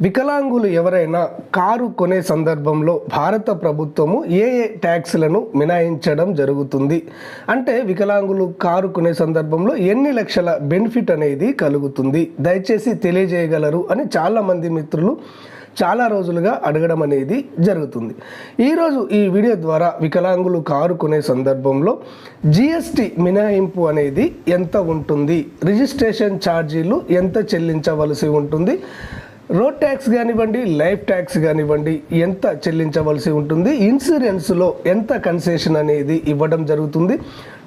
వికలాంగులు ఎవరైనా కారు కొనే సందర్భంలో భారత ప్రభుత్వము ఏ ట్యాక్స్లను మినహాయించడం జరుగుతుంది అంటే వికలాంగులు కారు కొనే సందర్భంలో ఎన్ని లక్షల బెనిఫిట్ అనేది కలుగుతుంది దయచేసి తెలియజేయగలరు అని చాలామంది మిత్రులు చాలా రోజులుగా అడగడం అనేది జరుగుతుంది. ఈరోజు ఈ వీడియో ద్వారా వికలాంగులు కారు కొనే సందర్భంలో జిఎస్టి మినహాయింపు అనేది ఎంత ఉంటుంది, రిజిస్ట్రేషన్ ఛార్జీలు ఎంత చెల్లించవలసి ఉంటుంది, రోడ్ ట్యాక్స్ కానివ్వండి, లైఫ్ ట్యాక్స్ కానివ్వండి ఎంత చెల్లించవలసి ఉంటుంది, ఇన్సూరెన్స్లో ఎంత కన్సెషన్ అనేది ఇవ్వడం జరుగుతుంది,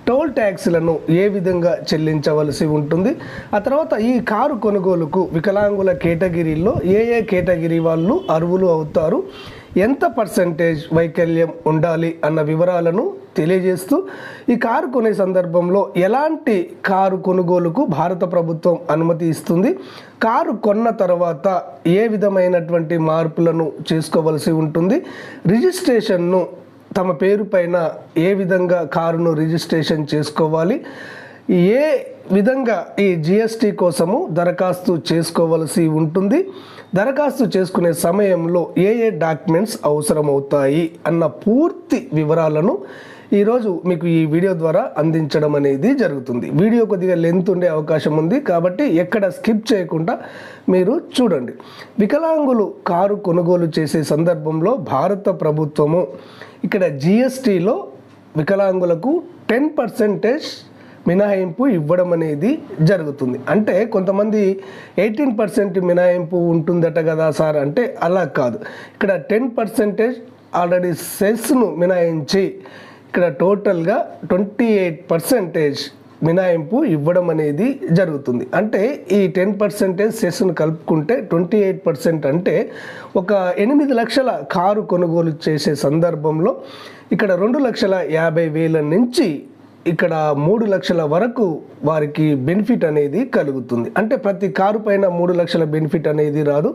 టోల్ ట్యాక్స్లను ఏ విధంగా చెల్లించవలసి ఉంటుంది, ఆ తర్వాత ఈ కారు కొనుగోలుకు వికలాంగుల కేటగిరీలో ఏ కేటగిరీ వాళ్ళు అర్హులు అవుతారు, ఎంత పర్సంటేజ్ వైకల్యం ఉండాలి అన్న వివరాలను తెలియజేస్తూ ఈ కారు కొనే సందర్భంలో ఎలాంటి కారు కొనుగోలుకు భారత ప్రభుత్వం అనుమతి ఇస్తుంది, కారు కొన్న తర్వాత ఏ విధమైనటువంటి మార్పులను చేసుకోవలసి ఉంటుంది, రిజిస్ట్రేషన్ను తమ పేరు పైన ఏ విధంగా కారును రిజిస్ట్రేషన్ చేసుకోవాలి, ఏ విధంగా ఈ జిఎస్టి కోసము దరఖాస్తు చేసుకోవలసి ఉంటుంది, దరఖాస్తు చేసుకునే సమయంలో ఏ డాక్యుమెంట్స్ అవసరమవుతాయి అన్న పూర్తి వివరాలను ఈరోజు మీకు ఈ వీడియో ద్వారా అందించడం అనేది జరుగుతుంది. వీడియో కొద్దిగా లెంత్ ఉండే అవకాశం ఉంది కాబట్టి ఎక్కడ స్కిప్ చేయకుండా మీరు చూడండి. వికలాంగులు కారు కొనుగోలు చేసే సందర్భంలో భారత ప్రభుత్వము ఇక్కడ జిఎస్టిలో వికలాంగులకు 10% మినహాయింపు ఇవ్వడం అనేది జరుగుతుంది. అంటే కొంతమంది 18% మినహాయింపు ఉంటుందట కదా సార్ అంటే అలా కాదు. ఇక్కడ 10% ఆల్రెడీ సెస్ను మినహాయించి ఇక్కడ టోటల్గా 28% మినహాయింపు ఇవ్వడం అనేది జరుగుతుంది. అంటే ఈ 10% సెస్ను కలుపుకుంటే 28% అంటే ఒక 8 లక్షల కారు కొనుగోలు చేసే సందర్భంలో ఇక్కడ 2,50,000 నుంచి ఇక్కడ 3 లక్షల వరకు వారికి బెనిఫిట్ అనేది కలుగుతుంది. అంటే ప్రతి కారు పైన 3 లక్షల బెనిఫిట్ అనేది రాదు.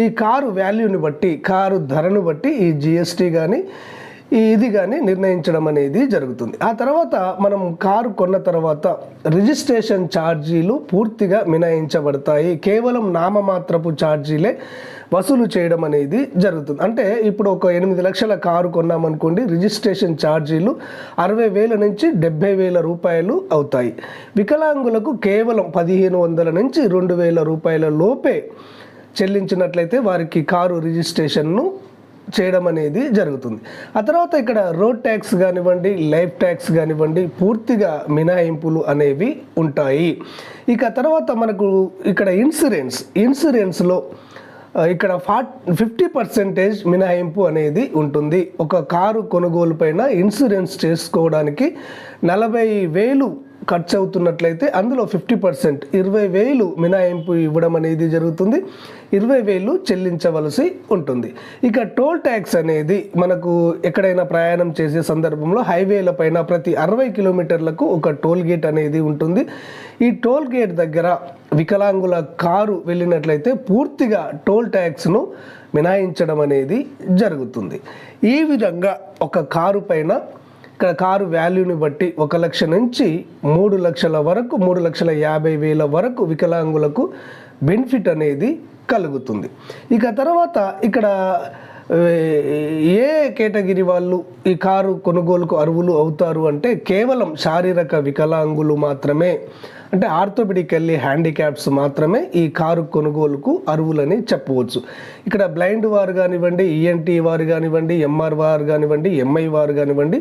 ఈ కారు వాల్యూని బట్టి, కారు ధరను బట్టి ఈ జిఎస్టీ కానీ ఇది కానీ నిర్ణయించడం అనేది జరుగుతుంది. ఆ తర్వాత మనం కారు కొన్న తర్వాత రిజిస్ట్రేషన్ ఛార్జీలు పూర్తిగా మినహాయించబడతాయి. కేవలం నామమాత్రపు ఛార్జీలే వసూలు చేయడం అనేది జరుగుతుంది. అంటే ఇప్పుడు ఒక 8 లక్షల కారు కొన్నామనుకోండి, రిజిస్ట్రేషన్ ఛార్జీలు 60,000 నుంచి 70,000 రూపాయలు అవుతాయి. వికలాంగులకు కేవలం 1,500 నుంచి 2,000 రూపాయల లోపే చెల్లించినట్లయితే వారికి కారు రిజిస్ట్రేషన్ను చేయడం అనేది జరుగుతుంది. ఆ తర్వాత ఇక్కడ రోడ్ ట్యాక్స్ కానివ్వండి, లైఫ్ ట్యాక్స్ కానివ్వండి పూర్తిగా మినహాయింపులు అనేవి ఉంటాయి. ఇక తర్వాత మనకు ఇక్కడ ఇన్సూరెన్స్లో ఇక్కడ 50% మినహాయింపు అనేది ఉంటుంది. ఒక కారు కొనుగోలు పైన ఇన్సూరెన్స్ చేసుకోవడానికి 40,000 ఖర్చు అవుతున్నట్లయితే అందులో 50% 20,000 మినహాయింపు ఇవ్వడం అనేది జరుగుతుంది. 20,000 చెల్లించవలసి ఉంటుంది. ఇక టోల్ ట్యాక్స్ అనేది మనకు ఎక్కడైనా ప్రయాణం చేసే సందర్భంలో హైవేల పైన ప్రతి 60 కిలోమీటర్లకు ఒక టోల్ గేట్ అనేది ఉంటుంది. ఈ టోల్ గేట్ దగ్గర వికలాంగుల కారు వెళ్ళినట్లయితే పూర్తిగా టోల్ ట్యాక్స్ను మినహాయించడం అనేది జరుగుతుంది. ఈ విధంగా ఒక కారు పైన ఇక్కడ కారు వాల్యూని బట్టి 1 లక్ష నుంచి 3 లక్షల వరకు, 3,50,000 వరకు వికలాంగులకు బెనిఫిట్ అనేది కలుగుతుంది. ఇక తర్వాత ఇక్కడ ఏ కేటగిరీ వాళ్ళు ఈ కారు కొనుగోలుకు అర్హులు అవుతారు అంటే కేవలం శారీరక వికలాంగులు మాత్రమే, అంటే ఆర్థోపెడికల్లీ హ్యాండిక్యాప్స్ మాత్రమే ఈ కారు కొనుగోలుకు అర్హులని చెప్పవచ్చు. ఇక్కడ బ్లైండ్ వారు కానివ్వండి, ఈఎన్టీ వారు కానివ్వండి, ఎంఆర్ వారు కానివ్వండి, ఎంఐ వారు కానివ్వండి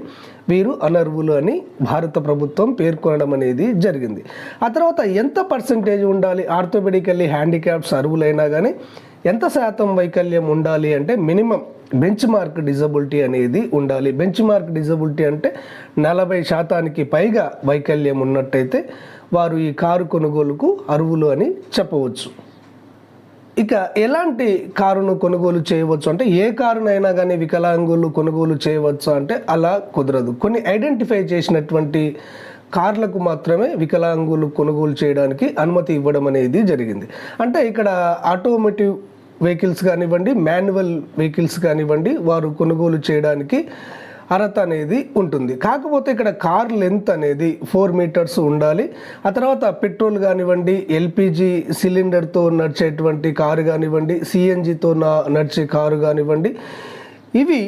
వీరు అనర్హులు అని భారత ప్రభుత్వం పేర్కొనడం అనేది జరిగింది. ఆ తర్వాత ఎంత పర్సంటేజ్ ఉండాలి, ఆర్థోపెడికల్లీ హ్యాండిక్యాప్స్ అర్హులైనా కానీ ఎంత శాతం వైకల్యం ఉండాలి అంటే మినిమం బెంచ్ మార్క్ డిజబిలిటీ అనేది ఉండాలి. బెంచ్ మార్క్ డిజబిలిటీ అంటే 40% పైగా వైకల్యం ఉన్నట్టయితే వారు ఈ కారు కొనుగోలుకు అర్హులు అని చెప్పవచ్చు. ఇక ఎలాంటి కారును కొనుగోలు చేయవచ్చు అంటే ఏ కారునైనా కానీ వికలాంగులు కొనుగోలు చేయవచ్చు అంటే అలా కుదరదు. కొన్ని ఐడెంటిఫై చేసినటువంటి కార్లకు మాత్రమే వికలాంగులు కొనుగోలు చేయడానికి అనుమతి ఇవ్వడం అనేది జరిగింది. అంటే ఇక్కడ ఆటోమేటివ్ వెహికల్స్ కానివ్వండి, మాన్యువల్ వెహికల్స్ కానివ్వండి వారు కొనుగోలు చేయడానికి అర్హత అనేది ఉంటుంది. కాకపోతే ఇక్కడ కార్ లెంత్ అనేది 4 మీటర్స్ ఉండాలి. ఆ తర్వాత పెట్రోల్ కానివ్వండి, ఎల్పిజి సిలిండర్తో నడిచేటువంటి కారు కానివ్వండి, సిఎన్జితో నడిచే కారు కానివ్వండి, ఇవి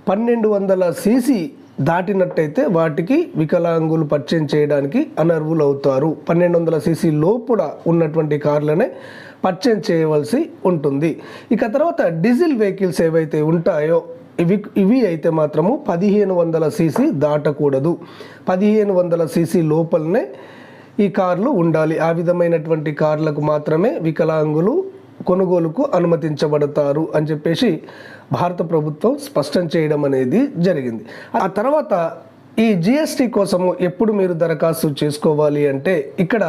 1200 సీసీ దాటినట్టయితే వాటికి వికలాంగులు పర్చేజ్ చేయడానికి అనర్హులు అవుతారు. 1200 సీసీ లోపల ఉన్నటువంటి కార్లనే పర్చేజ్ చేయవలసి ఉంటుంది. ఇక తర్వాత డీజిల్ వెహికల్స్ ఏవైతే ఉంటాయో ఇవి అయితే మాత్రము 1500 సీసీ దాటకూడదు. 1500 సీసీ లోపలనే ఈ కార్లు ఉండాలి. ఆ విధమైనటువంటి కార్లకు మాత్రమే వికలాంగులు కొనుగోలుకు అనుమతించబడతారు అని చెప్పేసి భారత ప్రభుత్వం స్పష్టం చేయడం అనేది జరిగింది. ఆ తర్వాత ఈ జిఎస్టీ కోసము ఎప్పుడు మీరు దరఖాస్తు చేసుకోవాలి అంటే, ఇక్కడ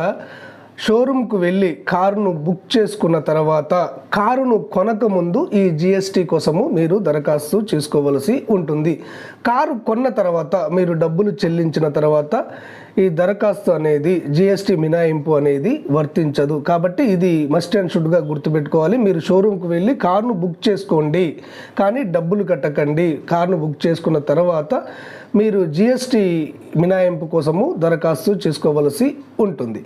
షోరూమ్కు వెళ్ళి కారును బుక్ చేసుకున్న తర్వాత కారును కొనక ముందు ఈ జిఎస్టీ కోసము మీరు దరఖాస్తు చేసుకోవలసి ఉంటుంది. కారు కొన్న తర్వాత మీరు డబ్బులు చెల్లించిన తర్వాత ఈ దరఖాస్తు అనేది జిఎస్టీ మినహాయింపు అనేది వర్తించదు. కాబట్టి ఇది మస్ట్ అండ్ షుడ్గా గుర్తుపెట్టుకోవాలి. మీరు షోరూమ్కి వెళ్ళి కారును బుక్ చేసుకోండి, కానీ డబ్బులు కట్టకండి. కారును బుక్ చేసుకున్న తర్వాత మీరు జిఎస్టీ మినహాయింపు కోసము దరఖాస్తు చేసుకోవలసి ఉంటుంది.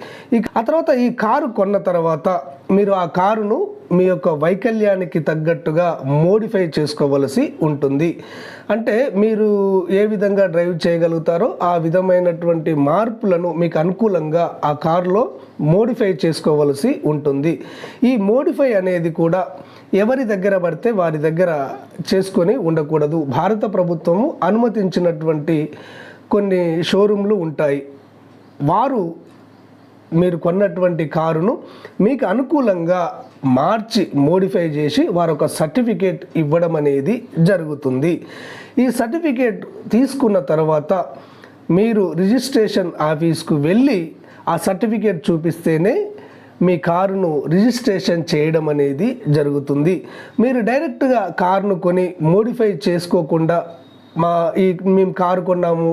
ఆ తర్వాత ఈ కారు కొన్న తర్వాత మీరు ఆ కారును మీ యొక్క వైకల్యానికి తగ్గట్టుగా మోడిఫై చేసుకోవలసి ఉంటుంది. అంటే మీరు ఏ విధంగా డ్రైవ్ చేయగలుగుతారో ఆ విధమైనటువంటి మార్పులను మీకు అనుకూలంగా ఆ కారులో మోడిఫై చేసుకోవలసి ఉంటుంది. ఈ మోడిఫై అనేది కూడా ఎవరి దగ్గర పడితే వారి దగ్గర చేసుకొని ఉండకూడదు. భారత ప్రభుత్వము అనుమతించినటువంటి కొన్ని షోరూంలు ఉంటాయి. వారు మీరు కొన్నటువంటి కారును మీకు అనుకూలంగా మార్చి మోడిఫై చేసి వారు ఒక సర్టిఫికేట్ ఇవ్వడం అనేది జరుగుతుంది. ఈ సర్టిఫికేట్ తీసుకున్న తర్వాత మీరు రిజిస్ట్రేషన్ ఆఫీస్కు వెళ్ళి ఆ సర్టిఫికేట్ చూపిస్తేనే మీ కారును రిజిస్ట్రేషన్ చేయడం అనేది జరుగుతుంది. మీరు డైరెక్ట్గా కారును కొని మోడిఫై చేసుకోకుండా మేము కారు కొన్నాము,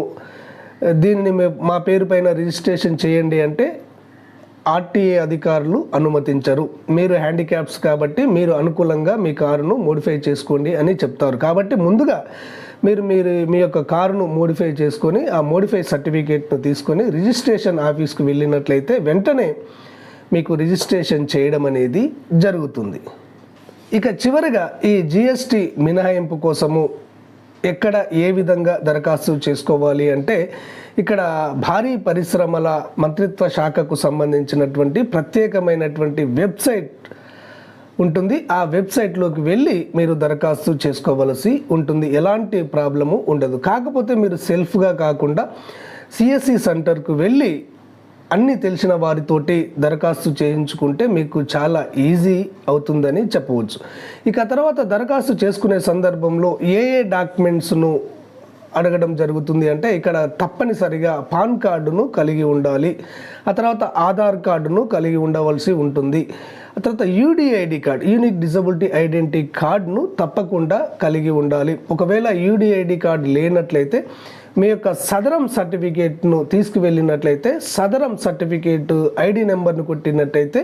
దీనిని మా పేరు పైన రిజిస్ట్రేషన్ చేయండి అంటే ఆర్టీఏ అధికారులు అనుమతించరు. మీరు హ్యాండిక్యాప్స్ కాబట్టి మీరు అనుకూలంగా మీ కారును మోడిఫై చేసుకోండి అని చెప్తారు. కాబట్టి ముందుగా మీరు మీ యొక్క కారును మోడిఫై చేసుకొని ఆ మోడిఫై సర్టిఫికేట్ను తీసుకొని రిజిస్ట్రేషన్ ఆఫీస్కు వెళ్ళినట్లయితే వెంటనే మీకు రిజిస్ట్రేషన్ చేయడం అనేది జరుగుతుంది. ఇక చివరిగా ఈ జిఎస్టీ మినహాయింపు కోసము ఎక్కడ ఏ విధంగా దరఖాస్తు చేసుకోవాలి అంటే, ఇక్కడ భారీ పరిశ్రమల మంత్రిత్వ శాఖకు సంబంధించినటువంటి ప్రత్యేకమైనటువంటి వెబ్సైట్ ఉంటుంది. ఆ వెబ్సైట్లోకి వెళ్ళి మీరు దరఖాస్తు చేసుకోవలసి ఉంటుంది. ఎలాంటి ప్రాబ్లము ఉండదు. కాకపోతే మీరు సెల్ఫ్గా కాకుండా సిఎస్సి సెంటర్కు వెళ్ళి అన్నీ తెలిసిన వారితోటి దరఖాస్తు చేయించుకుంటే మీకు చాలా ఈజీ అవుతుందని చెప్పవచ్చు. ఇక తర్వాత దరఖాస్తు చేసుకునే సందర్భంలో ఏ డాక్యుమెంట్స్ను అడగడం జరుగుతుంది అంటే, ఇక్కడ తప్పనిసరిగా పాన్ కార్డును కలిగి ఉండాలి. ఆ తర్వాత ఆధార్ కార్డును కలిగి ఉండవలసి ఉంటుంది. ఆ తర్వాత UDID card, unique disability identity కార్డును తప్పకుండా కలిగి ఉండాలి. ఒకవేళ యూడిఐడి కార్డు లేనట్లయితే మీ యొక్క సదరం సర్టిఫికేట్ను తీసుకువెళ్ళినట్లయితే సదరం సర్టిఫికేట్ ఐడి నెంబర్ను కొట్టినట్టయితే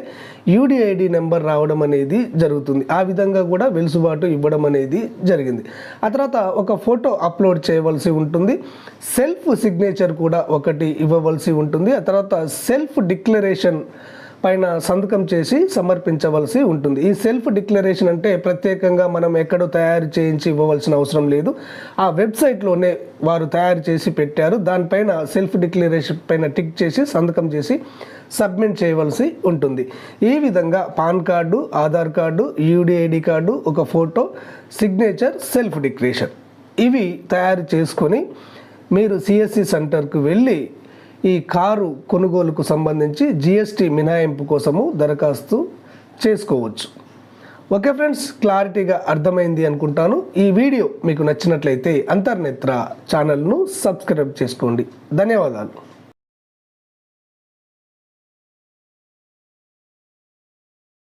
యూడిఐడి నెంబర్ రావడం అనేది జరుగుతుంది. ఆ విధంగా కూడా వెలుసుబాటు ఇవ్వడం అనేది జరిగింది. ఆ తర్వాత ఒక ఫోటో అప్లోడ్ చేయవలసి ఉంటుంది. సెల్ఫ్ సిగ్నేచర్ కూడా ఒకటి ఇవ్వవలసి ఉంటుంది. ఆ తర్వాత సెల్ఫ్ డిక్లరేషన్ పైన సంతకం చేసి సమర్పించవలసి ఉంటుంది. ఈ సెల్ఫ్ డిక్లరేషన్ అంటే ప్రత్యేకంగా మనం ఎక్కడో తయారు చేయించి ఇవ్వవలసిన అవసరం లేదు. ఆ వెబ్సైట్లోనే వారు తయారు చేసి పెట్టారు. దానిపైన సెల్ఫ్ డిక్లరేషన్ పైన టిక్ చేసి సంతకం చేసి సబ్మిట్ చేయవలసి ఉంటుంది. ఈ విధంగా pan card, Aadhaar card, UDID card, ఒక ఫోటో, సిగ్నేచర్, సెల్ఫ్ డిక్లరేషన్ ఇవి తయారు చేసుకొని మీరు సిఎస్సి సెంటర్కు వెళ్ళి ఈ కారు కొనుగోలుకు సంబంధించి జిఎస్టీ మినహాయింపు కోసము దరఖాస్తు చేసుకోవచ్చు. ఓకే ఫ్రెండ్స్, క్లారిటీగా అర్థమైంది అనుకుంటాను. ఈ వీడియో మీకు నచ్చినట్లయితే అంతర్నేత్ర ఛానల్ను సబ్స్క్రైబ్ చేసుకోండి. ధన్యవాదాలు.